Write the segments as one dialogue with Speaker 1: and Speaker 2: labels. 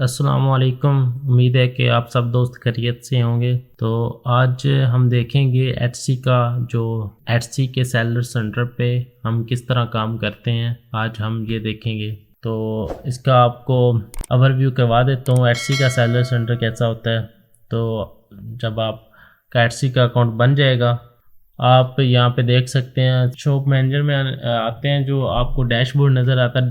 Speaker 1: अस्सलामुअलैकुम। उम्मीद है कि आप सब दोस्त खैरियत से होंगे। तो आज हम देखेंगे एटसी का जो एटसी के सेलर सेंटर पे हम किस तरह काम करते हैं, आज हम ये देखेंगे। तो इसका आपको ओवरव्यू करवा देता हूँ एटसी का सेलर सेंटर कैसा होता है। तो जब आपका एटसी का अकाउंट बन जाएगा, आप यहाँ पे देख सकते हैं शॉप मैनेजर में आते हैं, जो आपको डैशबोर्ड नज़र आता है।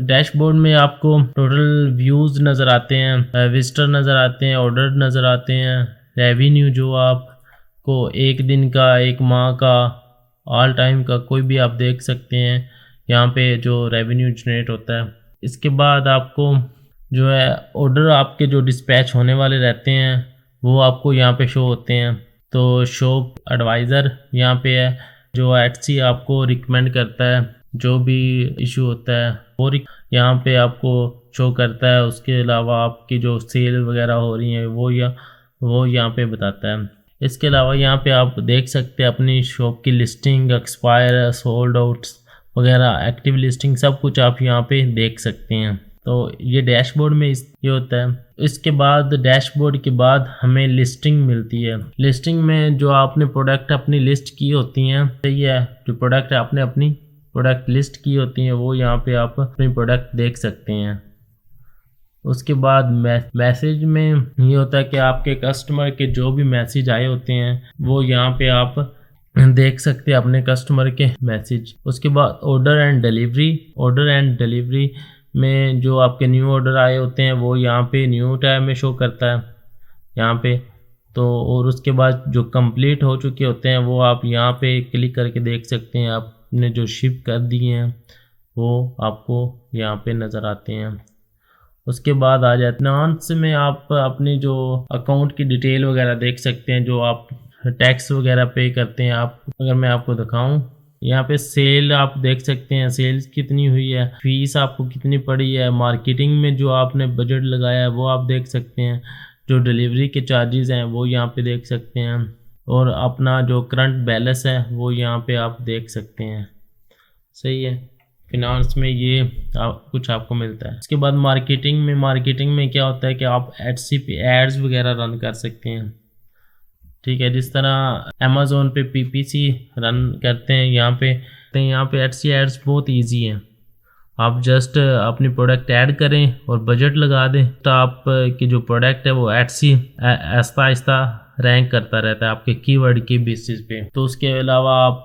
Speaker 1: डैशबोर्ड में आपको टोटल व्यूज़ नज़र आते हैं, विजिटर नज़र आते हैं, ऑर्डर नज़र आते हैं, रेवेन्यू जो आपको एक दिन का, एक माह का, ऑल टाइम का कोई भी आप देख सकते हैं यहाँ पे जो रेवेन्यू जनरेट होता है। इसके बाद आपको जो है ऑर्डर आपके जो डिस्पैच होने वाले रहते हैं वो आपको यहाँ पे शो होते हैं। तो शॉप एडवाइज़र यहाँ पे है, जो एटसी आपको रिकमेंड करता है, जो भी इशू होता है वो यहाँ पे आपको शो करता है। उसके अलावा आपकी जो सेल वगैरह हो रही है वो यहाँ पे बताता है। इसके अलावा यहाँ पे आप देख सकते हैं अपनी शॉप की लिस्टिंग, एक्सपायर, सोल्ड आउट्स वगैरह, एक्टिव लिस्टिंग, सब कुछ आप यहाँ पे देख सकते हैं। तो ये डैशबोर्ड में ये होता है। इसके बाद डैशबोर्ड के बाद हमें लिस्टिंग मिलती है। लिस्टिंग में जो आपने प्रोडक्ट अपनी लिस्ट की होती हैं, सही है, जो प्रोडक्ट आपने अपनी प्रोडक्ट लिस्ट की होती हैं वो यहाँ पे आप अपनी प्रोडक्ट देख सकते हैं। उसके बाद मैसेज में ये होता है कि आपके कस्टमर के जो भी मैसेज आए होते हैं वो यहाँ पे आप देख सकते हैं अपने कस्टमर के मैसेज। उसके बाद ऑर्डर एंड डिलीवरी में जो आपके न्यू ऑर्डर आए होते हैं वो यहाँ पे न्यू टैब में शो करता है यहाँ पे। तो और उसके बाद जो कंप्लीट हो चुके होते हैं वो आप यहाँ पे क्लिक करके देख सकते हैं। आपने जो शिप कर दिए हैं वो आपको यहाँ पे नज़र आते हैं। उसके बाद आ जाते हैं फाइनेंस में, आप अपनी जो अकाउंट की डिटेल वगैरह देख सकते हैं, जो आप टैक्स वगैरह पे करते हैं। आप अगर मैं आपको दिखाऊं, यहाँ पे सेल आप देख सकते हैं, सेल्स कितनी हुई है, फीस आपको कितनी पड़ी है, मार्केटिंग में जो आपने बजट लगाया है वो आप देख सकते हैं, जो डिलीवरी के चार्जेस हैं वो यहाँ पे देख सकते हैं, और अपना जो करंट बैलेंस है वो यहाँ पे आप देख सकते हैं। सही है, फिनांस में ये कुछ आपको मिलता है। उसके बाद मार्केटिंग में क्या होता है कि आप एटसी पे एड्स वगैरह रन कर सकते हैं। ठीक है, जिस तरह अमेज़ोन पे पीपीसी रन करते हैं, यहाँ पे एटसी एड्स बहुत इजी हैं। आप जस्ट अपनी प्रोडक्ट ऐड करें और बजट लगा दें, तो आप की जो प्रोडक्ट है वो एटसी आहिस्ता आहिस्ता रैंक करता रहता है आपके कीवर्ड की बेसिस पे। तो उसके अलावा आप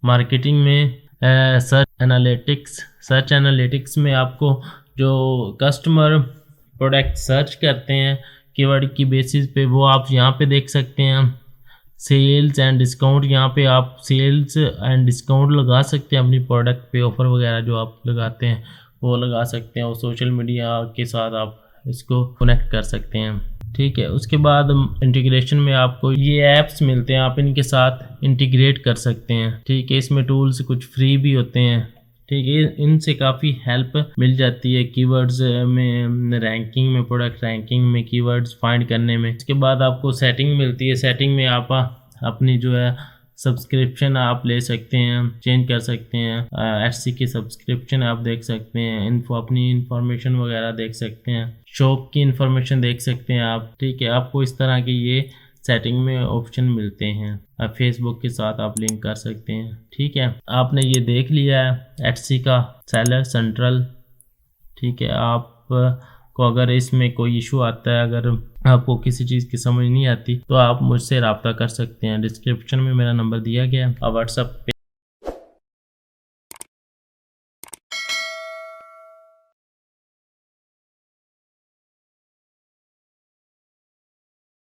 Speaker 1: मार्केटिंग में सर्च एनालिटिक्स में आपको जो कस्टमर प्रोडक्ट सर्च करते हैं कीवर्ड की बेसिस पे वो आप यहाँ पे देख सकते हैं। सेल्स एंड डिस्काउंट, यहाँ पे आप सेल्स एंड डिस्काउंट लगा सकते हैं अपनी प्रोडक्ट पे, ऑफ़र वगैरह जो आप लगाते हैं वो लगा सकते हैं, और सोशल मीडिया के साथ आप इसको कनेक्ट कर सकते हैं। ठीक है, उसके बाद इंटीग्रेशन में आपको ये ऐप्स मिलते हैं, आप इनके साथ इंटीग्रेट कर सकते हैं। ठीक है, इसमें टूल्स कुछ फ्री भी होते हैं। ठीक है, इनसे काफ़ी हेल्प मिल जाती है कीवर्ड्स में, रैंकिंग में, प्रोडक्ट रैंकिंग में, कीवर्ड्स फाइंड करने में। इसके बाद आपको सेटिंग मिलती है। सेटिंग में आप अपनी जो है सब्सक्रिप्शन आप ले सकते हैं, चेंज कर सकते हैं। एटसी की सब्सक्रिप्शन आप देख सकते हैं, अपनी इंफॉर्मेशन वगैरह देख सकते हैं, शॉप की इंफॉर्मेशन देख सकते हैं आप। ठीक है, आपको इस तरह के ये सेटिंग में ऑप्शन मिलते हैं। आप फेसबुक के साथ आप लिंक कर सकते हैं। ठीक है, आपने ये देख लिया है एटसी का सेलर सेंट्रल। ठीक है, आप को अगर इसमें कोई इशू आता है, अगर आपको किसी चीज़ की समझ नहीं आती, तो आप मुझसे रब्ता कर सकते हैं। डिस्क्रिप्शन में मेरा नंबर दिया गया है, आप व्हाट्सएप पे